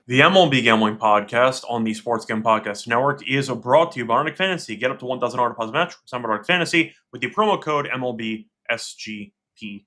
The MLB Gambling Podcast on the Sports Gambling Podcast Network is brought to you by Underdog Fantasy. Get up to $1,000 deposit match from Underdog Fantasy with the promo code MLB SGPN.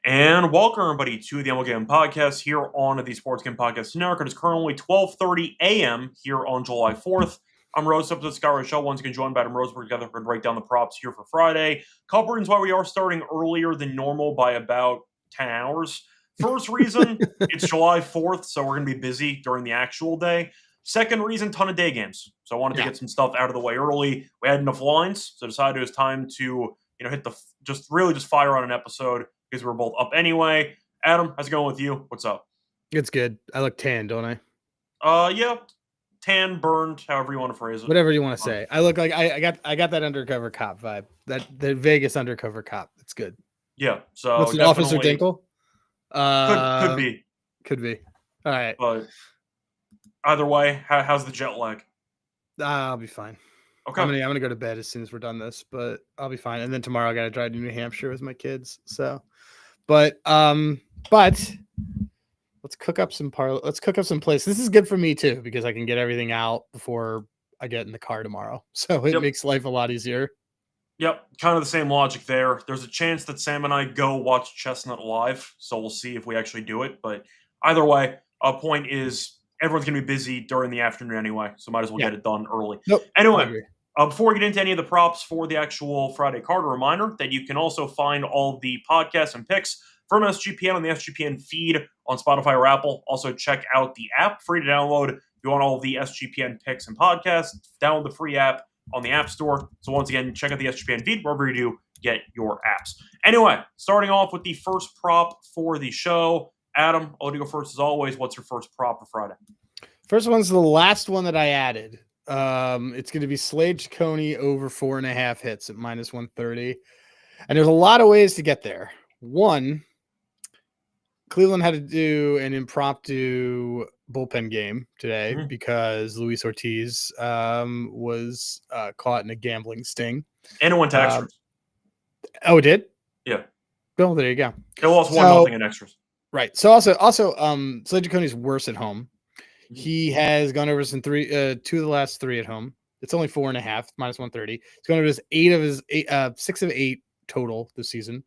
And welcome everybody to the MLB Gambling Podcast here on the Sports Gambling Podcast Network. It is currently 12:30 a.m. here on July 4th. I'm Rose, up to the Sky Reichel. Once again, joined by Adam Roseberg together. We're going to break down the props here for Friday. Couple reasons why we are starting earlier than normal by about 10 hours. First reason, it's July 4th, so we're going to be busy during the actual day. Second reason, ton of day games. So I wanted to get some stuff out of the way early. We had enough lines, so decided it was time to hit the just fire on an episode because we're both up anyway. Adam, how's it going with you? What's up? It's good. I look tan, don't I? Yeah, tan, burned, however you want to phrase it. Whatever you want to say. I look like I got that undercover cop vibe. That the Vegas undercover cop. It's good. Yeah. So what's an Officer Dinkle? Could be. All right. But either way, how's the jet lag? I'll be fine. Okay. I'm gonna go to bed as soon as we're done this, but I'll be fine. And then tomorrow I gotta drive to New Hampshire with my kids. So, but let's cook up some plays. This is good for me too because I can get everything out before I get in the car tomorrow. So it makes life a lot easier. Yep, kind of the same logic there. There's a chance that Sam and I go watch Chestnut live, so we'll see if we actually do it. But either way, point is everyone's going to be busy during the afternoon anyway, so might as well get it done early. Nope. Anyway, before we get into any of the props for the actual Friday card, a reminder that you can also find all the podcasts and picks from SGPN on the SGPN feed on Spotify or Apple. Also, check out the app, free to download. If you want all of the SGPN picks and podcasts, download the free app on the App Store. So once again, check out the SGPN feed wherever you do get your apps. Anyway, starting off with the first prop for the show. Adam, I'll let you go first as always. What's your first prop for Friday? First one's the last one that I added. It's going to be Slade Ciccone over 4.5 hits at -130. And there's a lot of ways to get there. One, Cleveland had to do an impromptu bullpen game today because Luis Ortiz was caught in a gambling sting. And it went to extras. Oh, it did? Yeah. Well, there you go. It lost 1-0 in extras. Right. So also, Slade Ciccone is worse at home. He has gone over some 2 of the last 3 at home. It's only 4.5, -130. He's gone over 6 of 8 total this season.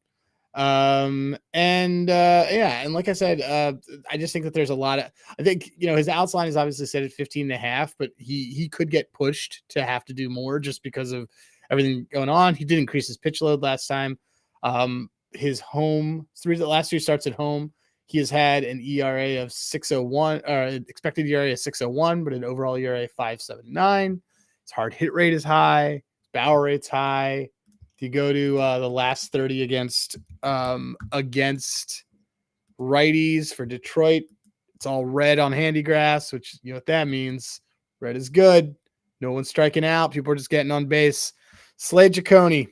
And like I said, I just think that there's a lot of, I think, his outs line is obviously set at 15.5, but he could get pushed to have to do more just because of everything going on. He did increase his pitch load last time. His home the last 3 starts at home, he has had an ERA of 6.01, expected ERA of 6.01, but an overall ERA of 5.79. His hard hit rate is high. His barrel rate's high. If you go to the last 30 against righties for Detroit, it's all red on handy grass, which you know what that means. Red is good. No one's striking out. People are just getting on base. Slade Ciccone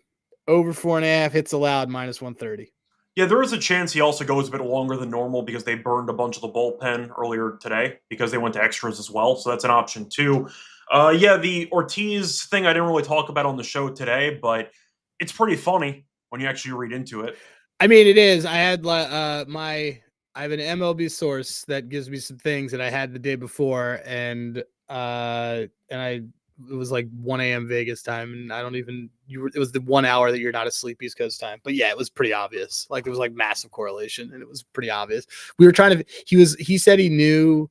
over 4.5 hits allowed -130. Yeah, there is a chance he also goes a bit longer than normal because they burned a bunch of the bullpen earlier today because they went to extras as well. So that's an option too. The Ortiz thing I didn't really talk about on the show today, but it's pretty funny when you actually read into it. I mean, it is. I had I have an MLB source that gives me some things that I had the day before, and it was like 1 a.m. Vegas time, and it was the 1 hour that you're not asleep East Coast time. But yeah, it was pretty obvious. Like, there was like massive correlation, and it was pretty obvious. We were trying to. He said he knew.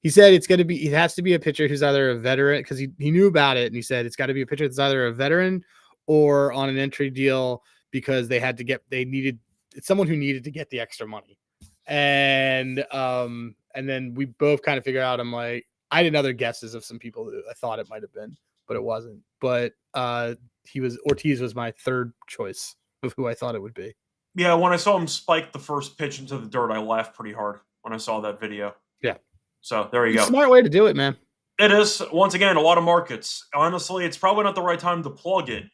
He said it has to be a pitcher who's either a veteran, because he knew about it, and he said it's got to be a pitcher that's either a veteran or on an entry deal because it's someone who needed to get the extra money. And then we both kind of figured out, I'm like, I had other guesses of some people who I thought it might have been, but it wasn't. But Ortiz was my third choice of who I thought it would be. Yeah, when I saw him spike the first pitch into the dirt, I laughed pretty hard when I saw that video. Yeah. So there you go. Smart way to do it, man. It is. Once again, a lot of markets. Honestly, it's probably not the right time to plug it,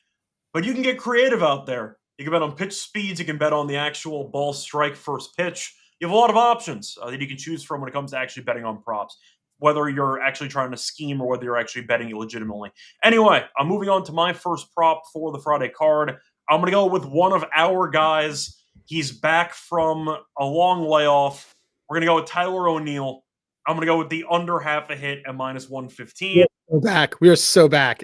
but you can get creative out there. You can bet on pitch speeds. You can bet on the actual ball strike first pitch. You have a lot of options that you can choose from when it comes to actually betting on props, whether you're actually trying to scheme or whether you're actually betting legitimately. Anyway, I'm moving on to my first prop for the Friday card. I'm going to go with one of our guys. He's back from a long layoff. We're going to go with Tyler O'Neill. I'm going to go with the under half a hit at minus 115. We're back. We are so back.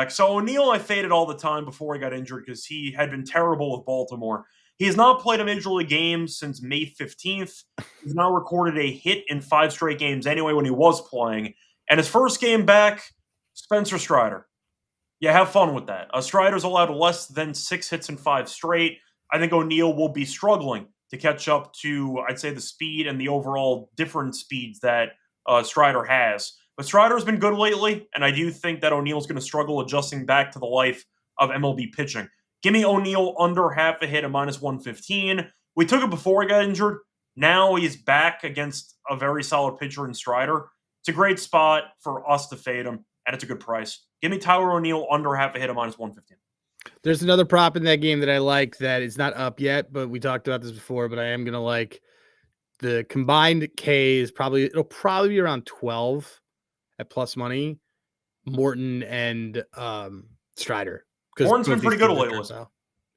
So O'Neill, I faded all the time before he got injured because he had been terrible with Baltimore. He has not played a Major League game since May 15th. He's now recorded a hit in 5 straight games anyway when he was playing. And his first game back, Spencer Strider. Yeah, have fun with that. Strider's allowed less than 6 hits in 5 straight. I think O'Neill will be struggling to catch up to, I'd say, the speed and the overall different speeds that Strider has. But Strider's been good lately, and I do think that O'Neill's going to struggle adjusting back to the life of MLB pitching. Give me O'Neill under half a hit at minus 115. We took it before he got injured. Now he's back against a very solid pitcher in Strider. It's a great spot for us to fade him, and it's a good price. Give me Tyler O'Neill under half a hit at minus 115. There's another prop in that game that I like that is not up yet, but we talked about this before, but I am going to like the combined K is it'll probably be around 12 at plus money. Morton and Strider. Morton's been pretty good lately.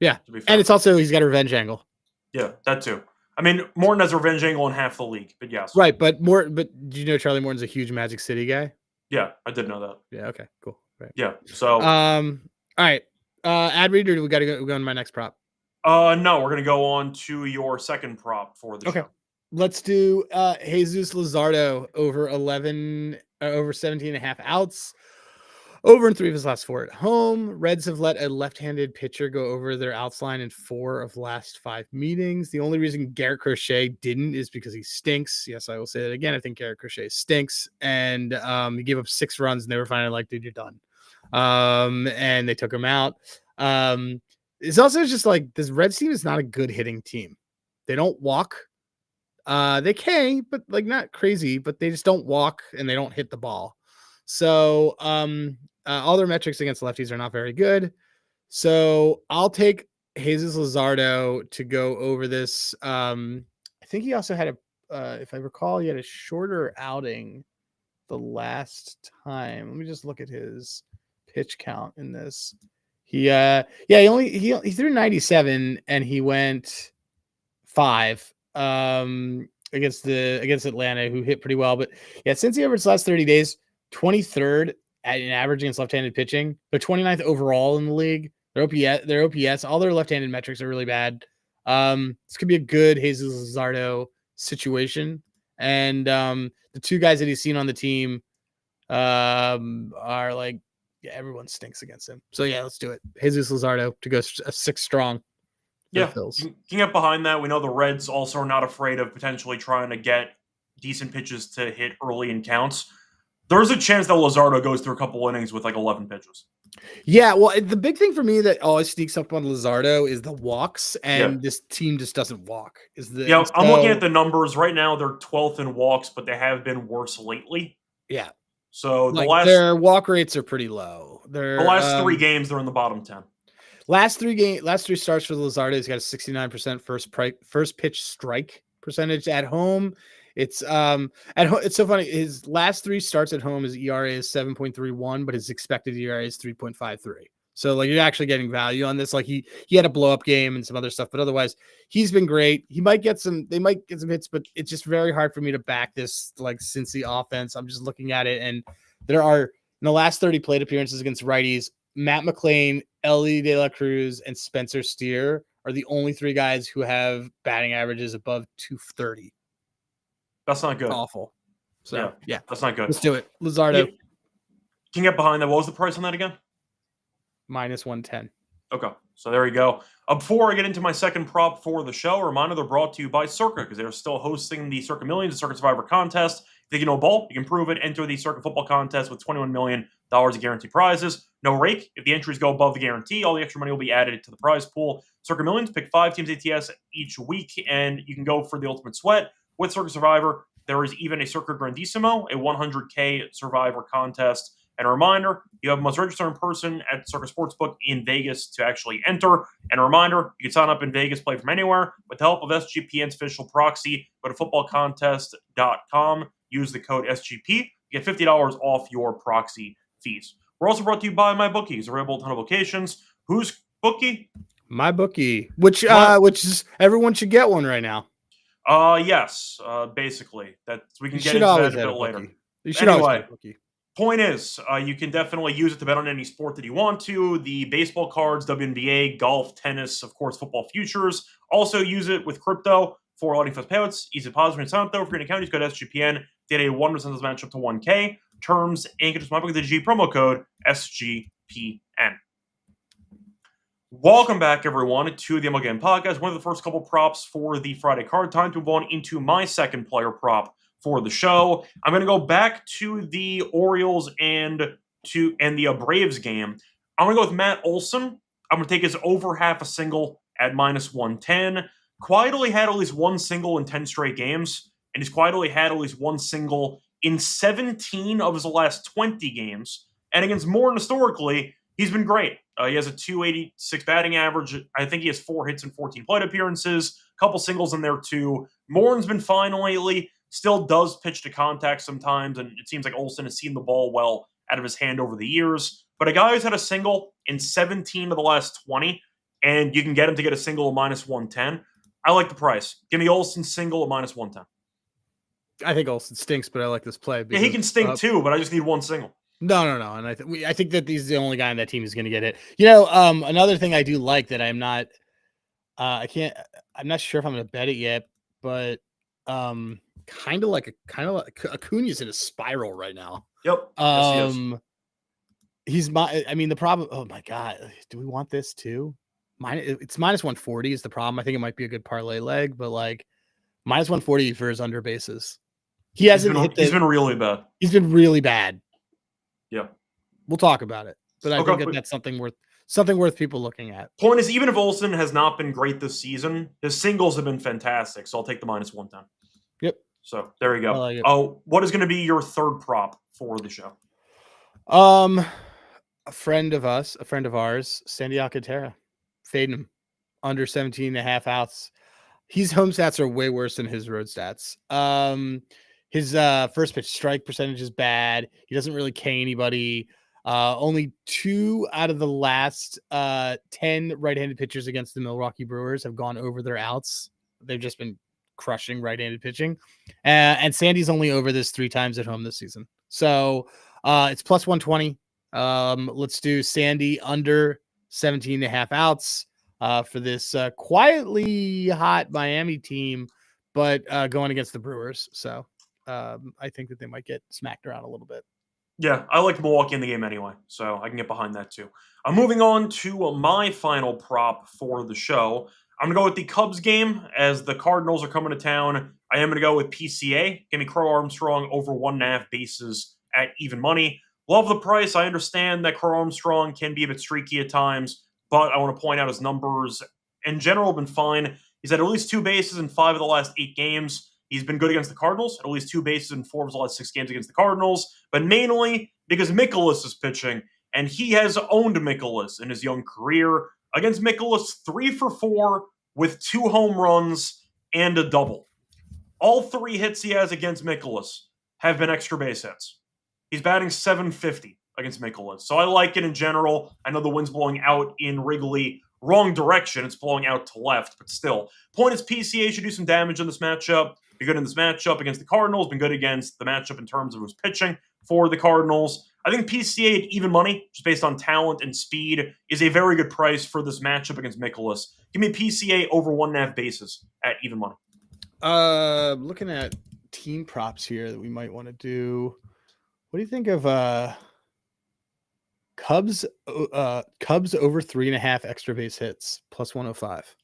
Yeah. And it's also, he's got a revenge angle. Yeah, that too. I mean, Morton has a revenge angle in half the league, but yes. Right, but do you know Charlie Morton's a huge Magic City guy? Yeah, I did know that. Yeah, okay, cool. Right. Yeah, so. All right. Ad read, or do we got to go on my next prop? No, we're going to go on to your second prop for the show. Let's do Jesus Luzardo over 17.5 outs. Over in 3 of his last 4 at home. Reds have let a left-handed pitcher go over their outs line in 4 of last 5 meetings. The only reason Garrett Crochet didn't is because he stinks. Yes, I will say that again. I think Garrett Crochet stinks. And he gave up 6 runs, and they were finally like, dude, you're done. And they took him out. It's also just like this Reds team is not a good hitting team. They don't walk. They can, but like not crazy, but they just don't walk and they don't hit the ball. So all their metrics against lefties are not very good. So I'll take Jesus Luzardo to go over this. I think he also had if I recall, he had a shorter outing the last time. Let me just look at his pitch count in this. He threw 97 and he went 5 against Atlanta, who hit pretty well. But yeah, since he over his last 30 days, 23rd at an average against left-handed pitching, but 29th overall in the league. Their OPS, all their left-handed metrics are really bad. This could be a good Jesus Luzardo situation. And the 2 guys that he's seen on the team are like, yeah, everyone stinks against him. So yeah, let's do it. Jesus Luzardo to go a 6 strong. Yeah, can get behind that. We know the Reds also are not afraid of potentially trying to get decent pitches to hit early in counts. There's a chance that Luzardo goes through a couple innings with like 11 pitches. Yeah, well, the big thing for me that always sneaks up on Luzardo is the walks, and this team just doesn't walk. I'm looking at the numbers right now. They're 12th in walks, but they have been worse lately. Yeah. So their walk rates are pretty low. The last 3 games, they're in the bottom 10. Last 3 starts for Luzardo. He's got a 69% first pitch strike percentage at home. It's at home. It's so funny. His last 3 starts at home, his ERA is 7.31, but his expected ERA is 3.53. So like you're actually getting value on this. Like he had a blow up game and some other stuff, but otherwise he's been great. They might get some hits, but it's just very hard for me to back this like Cincy offense. I'm just looking at it, and there are in the last 30 plate appearances against righties, Matt McClain, Ellie De La Cruz, and Spencer Steer are the only 3 guys who have batting averages above 230. That's not good. It's awful. So yeah, that's not good. Let's do it. Luzardo. Can you get behind that? What was the price on that again? Minus 110. Okay, so there you go. Before I get into my second prop for the show, a reminder they're brought to you by Circa because they're still hosting the Circa Millions and Circa Survivor contest. If you know a ball, you can prove it. Enter the Circa Football contest with $21 million in guaranteed prizes. No rake. If the entries go above the guarantee, all the extra money will be added to the prize pool. Circa Millions, pick 5 teams ATS each week, and you can go for the ultimate sweat. With Circa Survivor, there is even a Circa Grandissimo, a 100K Survivor contest. And a reminder, you must register in person at Circa Sportsbook in Vegas to actually enter. And a reminder, you can sign up in Vegas, play from anywhere. With the help of SGPN's official proxy, go to footballcontest.com. Use the code SGP. You get $50 off your proxy fees. We're also brought to you by MyBookie. It's available at a ton of locations. Whose bookie? MyBookie, which is everyone should get one right now. Yes, basically. We can You get should into that always a add bit a later. bookie. You should always add Anyway, a bookie. point is, you can definitely use it to bet on any sport that you want to. The baseball cards, WNBA, golf, tennis, of course, football futures. Also use it with crypto for letting fast payouts. Easy deposit and sign up though. For an account, use code SGPN. Get a 1% match up to 1K. Terms and conditions apply with the G promo code SGPN. Welcome back, everyone, to the MLB Gambling Podcast. One of the first couple props for the Friday card. Time to move on into my second player prop for the show. I'm going to go back to the Orioles and the Braves game. I'm going to go with Matt Olson. I'm going to take his over half a single at -110. Quietly had at least one single in 10 straight games, and he's quietly had at least one single in 17 of his last 20 games. And against Morton historically, he's been great. He has a 286 batting average. I think he has 4 hits and 14 plate appearances. A couple singles in there too. Morin's been fine lately. Still does pitch to contact sometimes, and it seems like Olson has seen the ball well out of his hand over the years. But a guy who's had a single in 17 of the last 20, and you can get him to get a single at -110. I like the price. Give me Olson single at -110. I think Olson stinks, but I like this play. Yeah, he can stink too, but I just need one single. No. And I think that he's the only guy on that team who's going to get it. Another thing I do like that I'm not sure if I'm going to bet it yet, but kind of like Acuna's in a spiral right now. Yep. Yes, he is. The problem. Oh my God. Do we want this too? It's -140 is the problem. I think it might be a good parlay leg, but like -140 for his under bases. He's been really bad. He's been really bad. Yeah. We'll talk about it. But I think that's something worth people looking at. Point is, even if Olson has not been great this season, his singles have been fantastic. So I'll take the -110. Yep. So there you go. Like what is going to be your third prop for the show? A friend of ours, Sandy Alcantara, fading him under 17.5 outs. His home stats are way worse than his road stats. His first pitch strike percentage is bad. He doesn't really K anybody. Only 2 out of the last 10 right-handed pitchers against the Milwaukee Brewers have gone over their outs. They've just been crushing right-handed pitching. And Sandy's only over this 3 times at home this season. So it's +120. Let's do Sandy under 17.5 outs for this quietly hot Miami team, but going against the Brewers. So I think that they might get smacked around a little bit. Yeah, I like Milwaukee in the game anyway, so I can get behind that too. I'm moving on to my final prop for the show. I'm going to go with the Cubs game as the Cardinals are coming to town. I am going to go with PCA. Give me Crow Armstrong over 1.5 bases at even money. Love the price. I understand that Crow Armstrong can be a bit streaky at times, but I want to point out his numbers in general have been fine. He's had at least 2 bases in 5 of the last 8 games. He's been good against the Cardinals, at least 2 bases in 4 of the last 6 games against the Cardinals, but mainly because Mikolas is pitching, and he has owned Mikolas in his young career. Against Mikolas, 3 for 4 with 2 home runs and a double. All 3 hits he has against Mikolas have been extra base hits. He's batting .750 against Mikolas, so I like it in general. I know the wind's blowing out in Wrigley. Wrong direction. It's blowing out to left, but still. Point is, PCA should do some damage in this matchup. Be good in this matchup against the Cardinals. Been good against the matchup in terms of who's pitching for the Cardinals. I think PCA at even money, just based on talent and speed, is a very good price for this matchup against Mikolas. Give me PCA over 1.5 bases at even money. Looking at team props here that we might want to do. What do you think of Cubs over 3.5 extra base hits +105?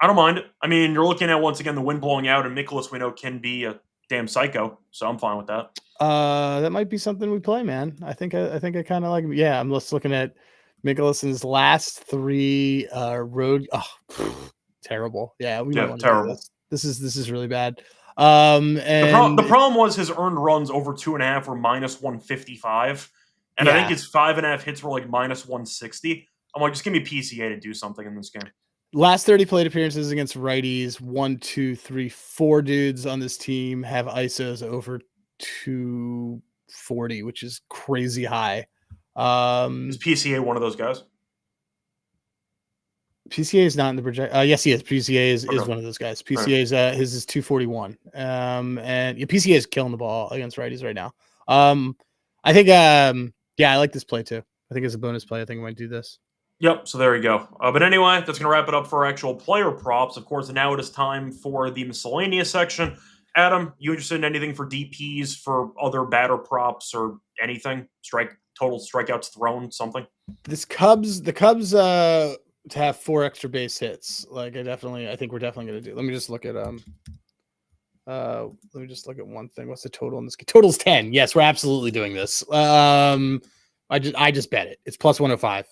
I don't mind it. I mean, you're looking at, once again, the wind blowing out, and Mikolas we know can be a damn psycho, so I'm fine with that. That might be something we play, man. I think I kind of like him. Yeah, I'm just looking at Mikolas's last 3 road. Oh, terrible. Yeah, we might want to terrible. This is really bad. And the problem was his earned runs over 2.5 were -155, and I think his 5.5 hits were like -160. I'm like, just give me PCA to do something in this game. Last 30 plate appearances against righties, 1, 2, 3, 4 dudes on this team have ISOs over 240, which is crazy high. Is PCA one of those guys? PCA is not in the project. Yes, he is. PCA is Okay. one of those guys. PCA is his is 241. And PCA is killing the ball against righties right now. I think I like this play too. I think it's a bonus play. I think I might do this. Yep, so there you go. But anyway, that's going to wrap it up for our actual player props. Of course, now it is time for the miscellaneous section. Adam, you interested in anything for DPs, for other batter props, or anything? Total strikeouts thrown, something? The Cubs to have 4 extra base hits. Like I think we're definitely going to do. Let me just look at one thing. What's the total in this? Total's 10. Yes, we're absolutely doing this. I just bet it. It's plus 105.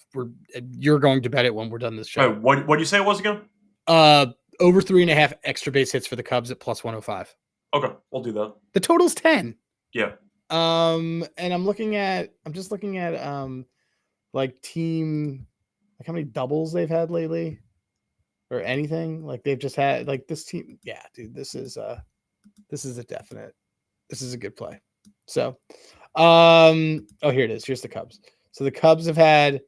You're going to bet it when we're done this show. Wait, what did you say it was again? Over 3.5 extra base hits for the Cubs at plus 105. Okay, we'll do that. The total's 10. Yeah. And I'm just looking at like team, like how many doubles they've had lately or anything. Like they've just had like this team. Yeah, dude, this is a definite. This is a good play. So, here it is. Here's the Cubs. So the Cubs have had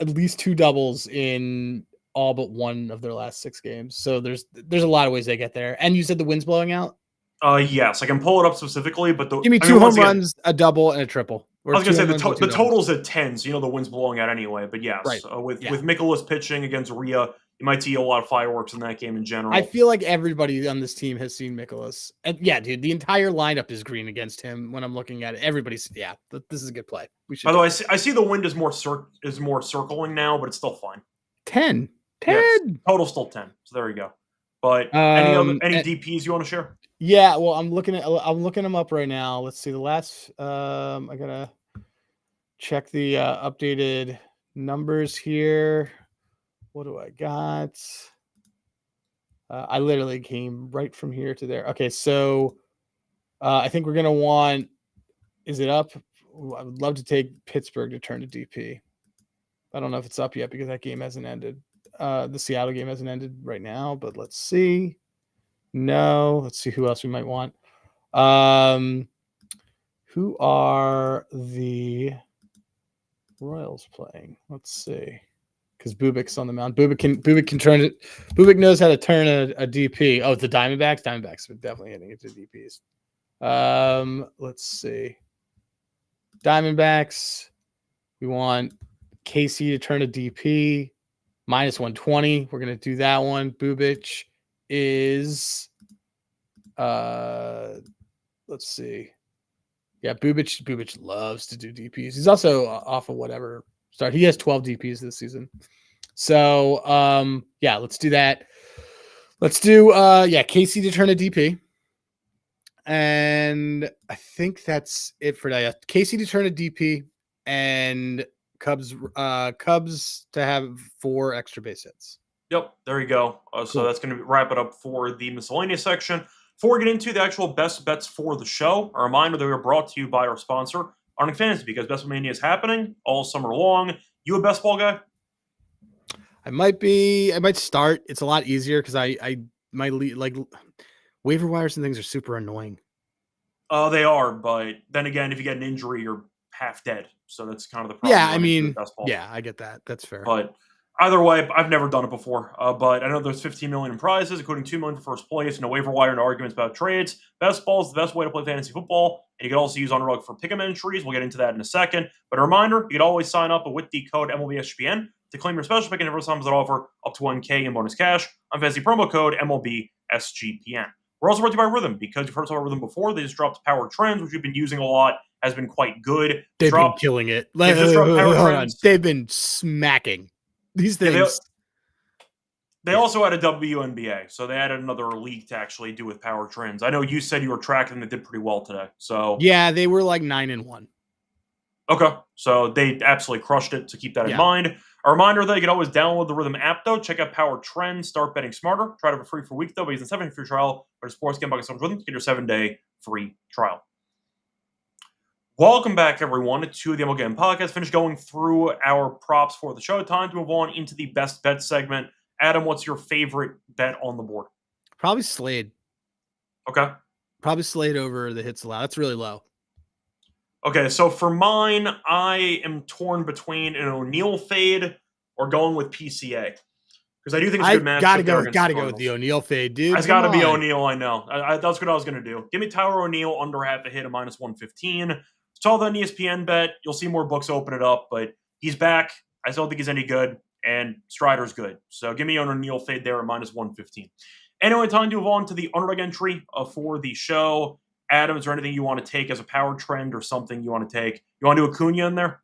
at least 2 doubles in all but one of their last 6 games. So there's a lot of ways they get there. And you said the wind's blowing out? Yes, I can pull it up specifically, but give me 2 home runs, a double, and a triple. I was going to say the total's at 10, so the wind's blowing out anyway. But yes, right. With Nicholas pitching against Rhea, you might see a lot of fireworks in that game in general. I feel like everybody on this team has seen Nicholas. And yeah, dude, the entire lineup is green against him when I'm looking at it. This is a good play. By the way, I see the wind is more circling now, but it's still fine. 10. Yes, total still 10. So there you go. But any DPs you want to share? Yeah, well, I'm looking them up right now. Let's see the last. I gotta check the updated numbers here. What do I got? I literally came right from here to there. Okay, so I think we're gonna want. Is it up? I would love to take Pittsburgh to turn to DP. I don't know if it's up yet because that game hasn't ended. The Seattle game hasn't ended right now, but let's see. No, let's see who else we might want. Who are the Royals playing? Let's see. Because Bubik's on the mound. Bubik can turn it. Bubik knows how to turn a DP. Oh, it's the Diamondbacks. Diamondbacks are definitely hitting it to DPs. Let's see. Diamondbacks. We want KC to turn a DP. Minus 120. We're gonna do that one. Bubik is let's see. Yeah, Bubik loves to do DPs. He's also off of whatever start. He has 12 DPs this season. So let's do that. Let's do Casey to turn a DP. And I think that's it for that. Casey to turn a DP and Cubs to have 4 extra base hits. Yep, there you go. So that's going to wrap it up for the miscellaneous section. Before we get into the actual best bets for the show, a reminder that we are brought to you by our sponsor, Underdog Fantasy, because Best Ball Mania is happening all summer long. You a best ball guy? I might start. It's a lot easier because like waiver wires and things are super annoying. They are, but then again, if you get an injury, you're half dead. So that's kind of the problem. Yeah, I mean, I get that. That's fair. But either way, I've never done it before. But I know there's 15 million in prizes, including 2 million for first place. No waiver wire, no arguments about trades. Best ball is the best way to play fantasy football. And you can also use Underdog for pick'em entries. We'll get into that in a second. But a reminder, you can always sign up with the code MLB SGPN to claim your special pick and every times that offer up to 1K in bonus cash on fantasy promo code MLB SGPN. We're also brought to you by Rhythm, because you've heard about Rhythm before. They just dropped Power Trends, which we've been using a lot, has been quite good. They've been killing it. They've been smacking these things. They also had a WNBA, so they added another league to actually do with Power Trends. I know you said you were tracking them. They did pretty well today. So yeah, they were like 9-1. Okay, so they absolutely crushed it, so keep that in mind. A reminder that you can always download the Rhythm app, though. Check out Power Trends. Start betting smarter. Try it for free for a week, though. But using 7-day free trial. Go to sportsgamble.com Rhythm to get your 7-day free trial. Welcome back, everyone, to the MLB Gambling Podcast. Finished going through our props for the show. Time to move on into the best bet segment. Adam, what's your favorite bet on the board? Probably Slade. Okay. Probably Slade over the hits allowed. That's really low. Okay, so for mine, I am torn between an O'Neal fade or going with PCA. Because I do think it's a good matchup. Gotta go with the O'Neal fade, dude. It's got to be O'Neal. I know. That's what I was going to do. Give me Tyler O'Neal under half a hit at -115. Saw that on ESPN bet. You'll see more books open it up, but he's back. I still don't think he's any good, and Strider's good. So give me an O'Neal fade there at -115. Anyway, time to move on to the underdog entry for the show. Adam, is there anything you want to take as a power trend or something you want to take? You want to do Acuna in there?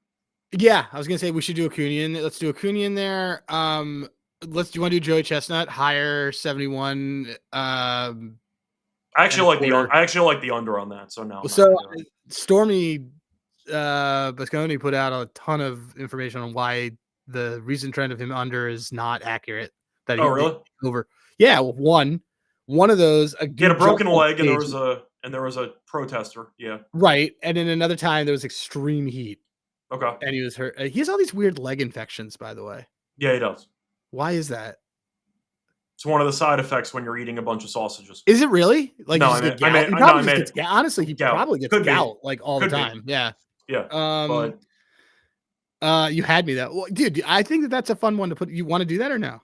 Yeah, I was going to say we should do Acuna in there. Let's do Acuna in there. Do you want to do Joey Chestnut higher 71? I actually like the under on that. So no. So Stormy Basconi put out a ton of information on why the recent trend of him under is not accurate. That really? Over. Yeah, well, one of those. He had a broken leg, and there was a protester. Yeah. Right, and then another time there was extreme heat. Okay. And he was hurt. He has all these weird leg infections, by the way. Yeah, he does. Why is that? It's one of the side effects when you're eating a bunch of sausages. Is it really? Like, no, honestly, he probably gets gout like all the time. Yeah. Yeah. You had me that. Well, dude, I think that's a fun one to put. You want to do that or no?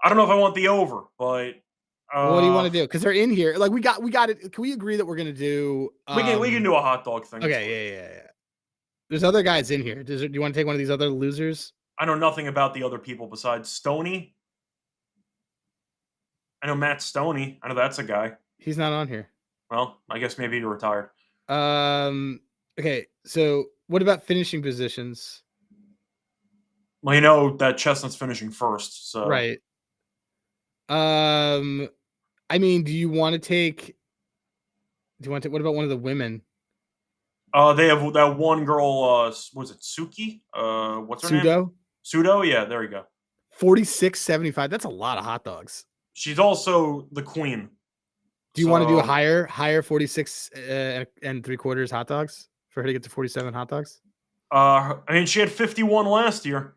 I don't know if I want the over, but what do you want to do? Because they're in here. Like we got it. Can we agree that we're gonna do? We can do a hot dog thing. Okay. Yeah. There's other guys in here. Do you want to take one of these other losers? I know nothing about the other people besides Stoney. I know Matt Stoney. I know that's a guy. He's not on here. Well, I guess maybe he retired. Okay. So what about finishing positions? Well, you know that Chestnut's finishing first, so right. I mean, do you want to take? What about one of the women? They have that one girl. Was it Suki? What's her name? Pseudo. Yeah, there you go. 46.75. That's a lot of hot dogs. She's also the queen. Do you want to do a higher 46 and 3/4 hot dogs for her to get to 47 hot dogs? I mean, she had 51 last year.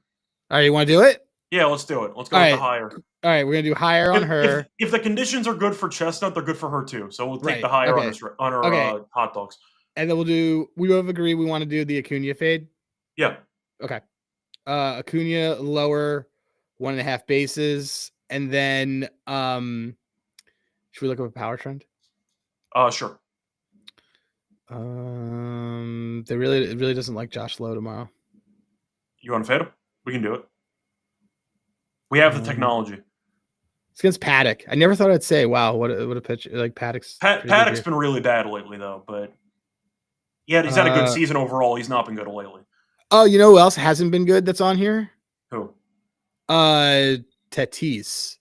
All right, you want to do it? Yeah, let's do it. Let's go with the higher. All right, we're gonna do higher on her. If the conditions are good for Chestnut, they're good for her too. So we'll take the higher on her hot dogs. And then we both agree we want to do the Acuna fade. Yeah. Okay. Acuna lower 1.5 bases, and then should we look up a power trend? Sure. It really doesn't like Josh Lowe tomorrow. You want to fade him? We can do it. We have the technology. It's against Paddock. I never thought I'd say, wow, what a pitch. Like Paddock's been really bad lately, though. But yeah, he's had a good season overall. He's not been good lately. Oh, you know who else hasn't been good that's on here? Who? Tatis.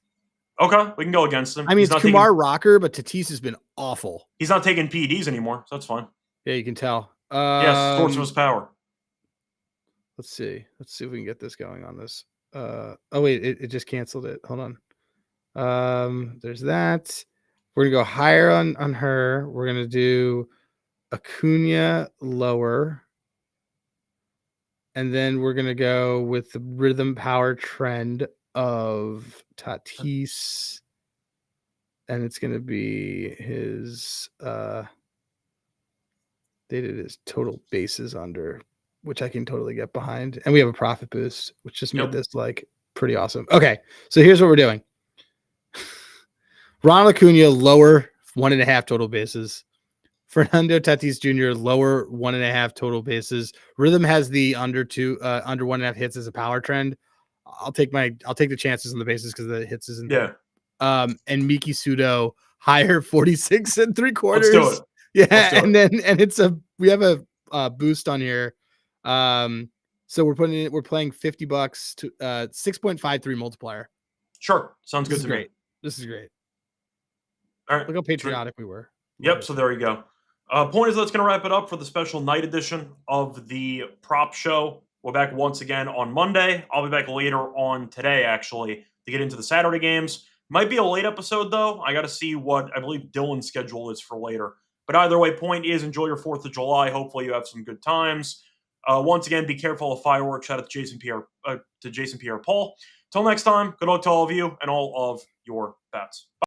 Okay, we can go against him. I mean, it's Kumar Rocker, but Tatis has been awful. He's not taking PEDs anymore, so that's fine. Yeah, you can tell. Yes, source of his power. Let's see if we can get this going on this. Oh wait, it just canceled it. Hold on. There's that. We're gonna go higher on her. We're gonna do Acuna lower, and then we're gonna go with the rhythm power trend of Tatis, and it's gonna be his dated his total bases under, which I can totally get behind. And we have a profit boost, which just made this like pretty awesome. Okay, so here's what we're doing. Ronald Acuna, lower 1.5 total bases. Fernando Tatis Jr., lower 1.5 total bases. Rhythm has the under 1.5 hits as a power trend. I'll take the chances on the bases because the hits isn't there. And Miki Sudo, higher 46 and 3/4. Let's do it. Yeah, we have a boost on here. So we're playing $50 to 6.53 multiplier. Sure, sounds good to me. This is great. All right, look how patriotic we were. Yep. So there you go. Point is, that's going to wrap it up for the special night edition of the prop show. We're back once again on Monday. I'll be back later on today, actually, to get into the Saturday games. Might be a late episode though. I got to see what I believe Dylan's schedule is for later. But either way, point is, enjoy your 4th of July. Hopefully you have some good times. Once again, be careful of fireworks. Shout out to Jason Pierre Paul. Till next time, good luck to all of you and all of your bets. Bye.